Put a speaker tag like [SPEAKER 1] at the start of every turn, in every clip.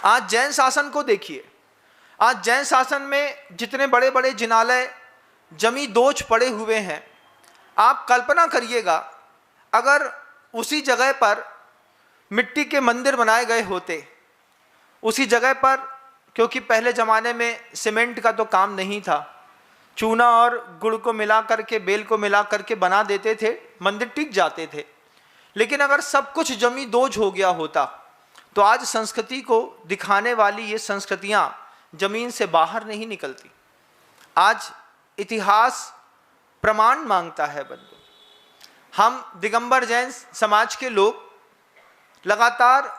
[SPEAKER 1] आज जैन शासन को देखिए, आज जैन शासन में जितने बड़े बड़े जिनालय जमी दोच पड़े हुए हैं, आप कल्पना करिएगा अगर उसी जगह पर मिट्टी के मंदिर बनाए गए होते, उसी जगह पर, क्योंकि पहले ज़माने में सीमेंट का तो काम नहीं था, चूना और गुड़ को मिला करके, बेल को मिला करके बना देते थे, मंदिर टिक जाते थे। लेकिन अगर सब कुछ जमी दोज हो गया होता तो आज संस्कृति को दिखाने वाली ये संस्कृतियाँ जमीन से बाहर नहीं निकलती। आज इतिहास प्रमाण मांगता है बंधु। हम दिगंबर जैन समाज के लोग लगातार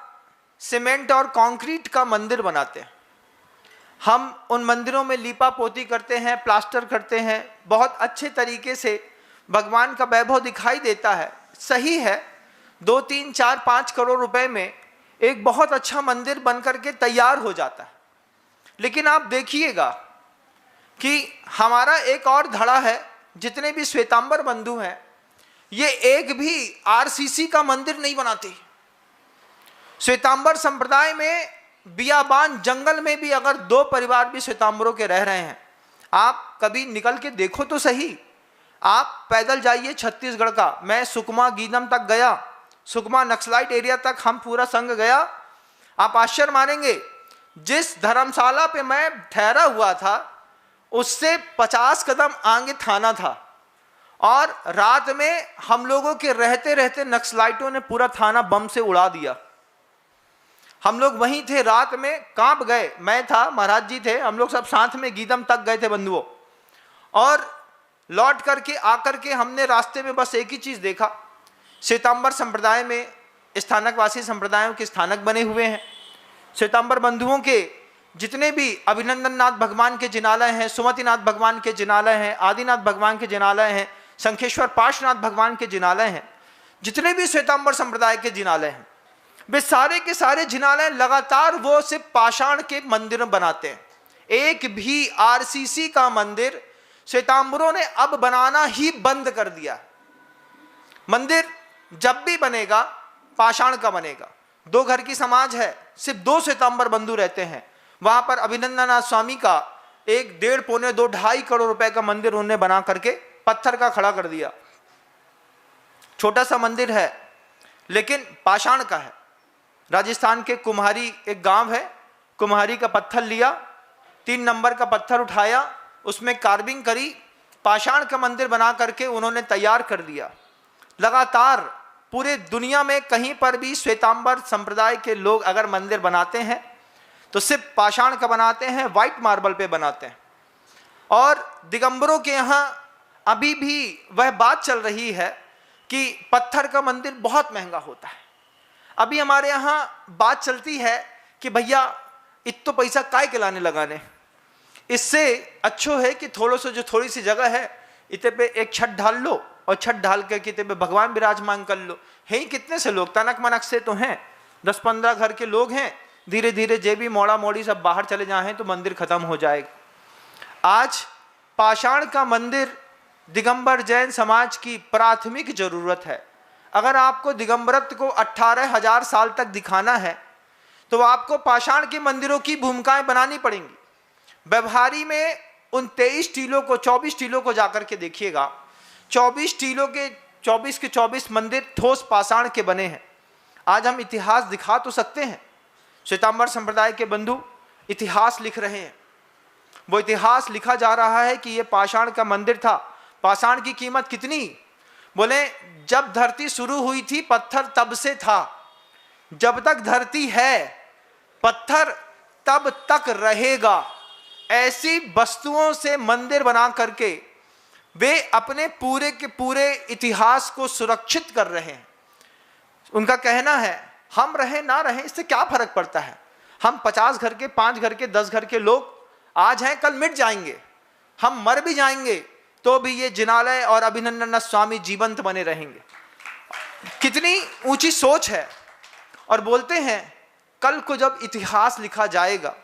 [SPEAKER 1] सीमेंट और कंक्रीट का मंदिर बनाते हैं। हम उन मंदिरों में लीपा पोती करते हैं, प्लास्टर करते हैं, बहुत अच्छे तरीके से भगवान का वैभव दिखाई देता है। सही है, 2, 3, 4, 5 करोड़ रुपए में एक बहुत अच्छा मंदिर बन करके तैयार हो जाता है। लेकिन आप देखिएगा कि हमारा एक और धड़ा है, जितने भी श्वेतांबर बंधु हैं, ये एक भी आरसीसी का मंदिर नहीं बनाते। श्वेतांबर संप्रदाय में बियाबान जंगल में भी अगर 2 परिवार भी श्वेतांबरों के रह रहे हैं, आप कभी निकल के देखो तो सही। आप पैदल जाइए छत्तीसगढ़ का, मैं सुकमा गीदम तक गया, सुकमा नक्सलाइट एरिया तक हम पूरा संघ गया। आप आश्चर्य मानेंगे, जिस धर्मशाला पे मैं ठहरा हुआ था उससे 50 कदम आगे थाना था, और रात में हम लोगों के रहते रहते नक्सलाइटों ने पूरा थाना बम से उड़ा दिया। हम लोग वहीं थे, रात में कांप गए। मैं था, महाराज जी थे, हम लोग सब साथ में गीदम तक गए थे बंधुओं। और लौट करके आकर के हमने रास्ते में बस एक ही चीज़ देखा, श्वेतांबर संप्रदाय में स्थानकवासी संप्रदायों के स्थानक बने हुए हैं। श्वेतांबर बंधुओं के जितने भी अभिनंदन नाथ भगवान के जिनालय हैं, सुमतिनाथ भगवान के जिनालय हैं, आदिनाथ भगवान के जिनालय हैं, शंखेश्वर पार्श्वनाथ भगवान के जिनालय हैं, जितने भी श्वेतांबर संप्रदाय के जिनालय हैं, वे सारे के सारे जिनालय लगातार वो सिर्फ पाषाण के मंदिर बनाते हैं। एक भी आरसीसी का मंदिर श्वेतांबरों ने अब बनाना ही बंद कर दिया। मंदिर जब भी बनेगा पाषाण का बनेगा। 2 घर की समाज है, सिर्फ 2 श्वेतांबर बंधु रहते हैं। वहां पर अभिनंदनाथ स्वामी का 1, 1.5, पौने 2, 2.5 करोड़ रुपए का मंदिर उन्होंने बना करके पत्थर का खड़ा कर दिया। छोटा सा मंदिर है लेकिन पाषाण का है। राजस्थान के कुम्हारी एक गांव है, कुम्हारी का पत्थर लिया, 3 नंबर का पत्थर उठाया, उसमें कार्विंग करी, पाषाण का मंदिर बना करके उन्होंने तैयार कर दिया। लगातार पूरे दुनिया में कहीं पर भी श्वेतांबर संप्रदाय के लोग अगर मंदिर बनाते हैं तो सिर्फ पाषाण का बनाते हैं, व्हाइट मार्बल पे बनाते हैं। और दिगंबरों के यहाँ अभी भी वह बात चल रही है कि पत्थर का मंदिर बहुत महंगा होता है। अभी हमारे यहाँ बात चलती है कि भैया इतना पैसा काय के लाने लगाने, इससे अच्छो है कि थोड़ा सा जो थोड़ी सी जगह है इतने पे एक छत ढाल लो, और छत ढाल के कितने पे भगवान विराजमान कर लो। है ही कितने से लोग, तनक मनक से तो हैं, 10-15 घर के लोग हैं। धीरे धीरे जे भी मोड़ा मोड़ी सब बाहर चले जाएं तो मंदिर खत्म हो जाएगा। आज पाषाण का मंदिर दिगंबर जैन समाज की प्राथमिक जरूरत है। अगर आपको दिगंबरत्व को 18,000 साल तक दिखाना है तो आपको पाषाण के मंदिरों की भूमिकाएं बनानी पड़ेंगी। व्यवहारी में उन 23 टीलों को, 24 टीलों को जाकर के देखिएगा, 24 टीलों के 24 के 24 मंदिर ठोस पाषाण के बने हैं। आज हम इतिहास दिखा तो सकते हैं, श्वेतांबर संप्रदाय के बंधु इतिहास लिख रहे हैं। वो इतिहास लिखा जा रहा है कि ये पाषाण का मंदिर था। पाषाण की कीमत कितनी? बोले जब धरती शुरू हुई थी पत्थर तब से था, जब तक धरती है पत्थर तब तक रहेगा। ऐसी वस्तुओं से मंदिर बना करके वे अपने पूरे के पूरे इतिहास को सुरक्षित कर रहे हैं। उनका कहना है हम रहे ना रहे इससे क्या फर्क पड़ता है, हम 50 घर के, 5 घर के, 10 घर के लोग आज हैं, कल मिट जाएंगे, हम मर भी जाएंगे तो भी ये जिनालय और अभिनंदन स्वामी जीवंत बने रहेंगे। कितनी ऊंची सोच है। और बोलते हैं कल को जब इतिहास लिखा जाएगा,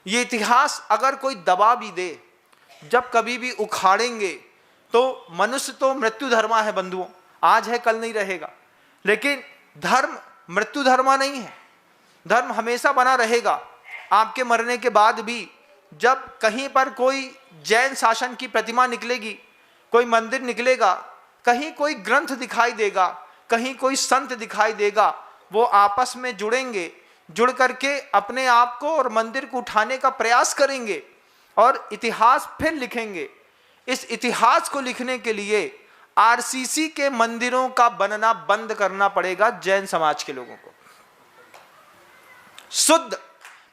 [SPEAKER 1] ये इतिहास अगर कोई दबा भी दे, जब कभी भी उखाड़ेंगे तो मनुष्य तो मृत्यु धर्मा है बंधुओं, आज है कल नहीं रहेगा। लेकिन धर्म मृत्यु धर्मा नहीं है, धर्म हमेशा बना रहेगा। आपके मरने के बाद भी जब कहीं पर कोई जैन शासन की प्रतिमा निकलेगी, कोई मंदिर निकलेगा, कहीं कोई ग्रंथ दिखाई देगा, कहीं कोई संत दिखाई देगा, वो आपस में जुड़ेंगे, जुड़ करके अपने आप को और मंदिर को उठाने का प्रयास करेंगे और इतिहास फिर लिखेंगे। इस इतिहास को लिखने के लिए आरसीसी के मंदिरों का बनना बंद करना पड़ेगा जैन समाज के लोगों को। शुद्ध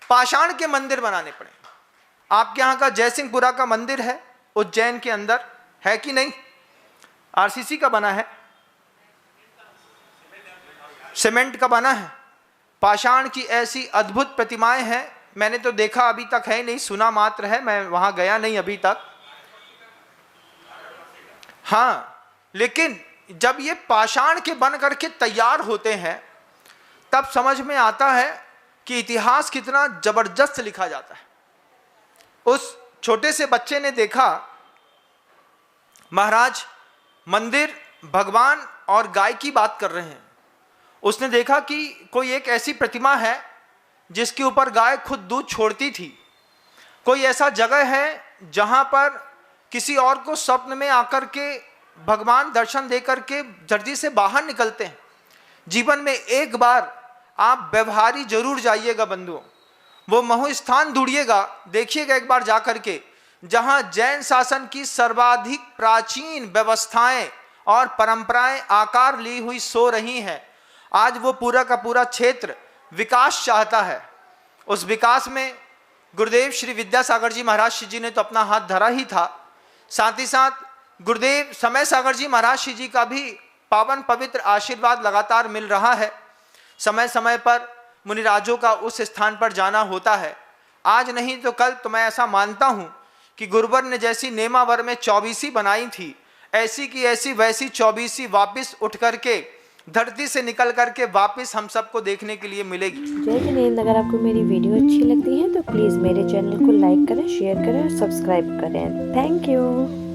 [SPEAKER 1] पाषाण के मंदिर बनाने पड़े। आपके यहां का जयसिंहपुरा का मंदिर है उज्जैन के अंदर, है कि नहीं? आरसीसी का बना है, सीमेंट का बना है। पाषाण की ऐसी अद्भुत प्रतिमाएं हैं, मैंने तो देखा अभी तक है नहीं, सुना मात्र है, मैं वहां गया नहीं अभी तक। हाँ, लेकिन जब ये पाषाण के बन करके तैयार होते हैं तब समझ में आता है कि इतिहास कितना जबरदस्त लिखा जाता है। उस छोटे से बच्चे ने देखा महाराज मंदिर, भगवान और गाय की बात कर रहे हैं। उसने देखा कि कोई एक ऐसी प्रतिमा है जिसके ऊपर गाय खुद दूध छोड़ती थी। कोई ऐसा जगह है जहां पर किसी और को स्वप्न में आकर के भगवान दर्शन दे करके धरती से बाहर निकलते हैं। जीवन में एक बार आप व्यवहारी जरूर जाइएगा बंधुओं, वो महु स्थान ढूंढिएगा, देखिएगा एक बार जा करके, जहां जैन शासन की सर्वाधिक प्राचीन व्यवस्थाएं और परंपराएं आकार ली हुई सो रही हैं। आज वो पूरा का पूरा क्षेत्र विकास चाहता है। उस विकास में गुरुदेव श्री विद्यासागर जी महाराज जी ने तो अपना हाथ धरा ही था, साथ ही साथ गुरुदेव समय सागर जी महाराज जी का भी पावन पवित्र आशीर्वाद लगातार मिल रहा है। समय समय पर मुनिराजों का उस स्थान पर जाना होता है। आज नहीं तो कल तो मैं ऐसा मानता हूँ कि गुरुवर ने जैसी नेमावर में 24 बनाई थी, ऐसी की ऐसी वैसी 24 वापस उठ करके धरती से निकल करके वापस हम सबको देखने के लिए मिलेगी।
[SPEAKER 2] जय जिनेंद्र। अगर आपको मेरी वीडियो अच्छी लगती है तो प्लीज़ मेरे चैनल को लाइक करें, शेयर करें और सब्सक्राइब करें। Thank you.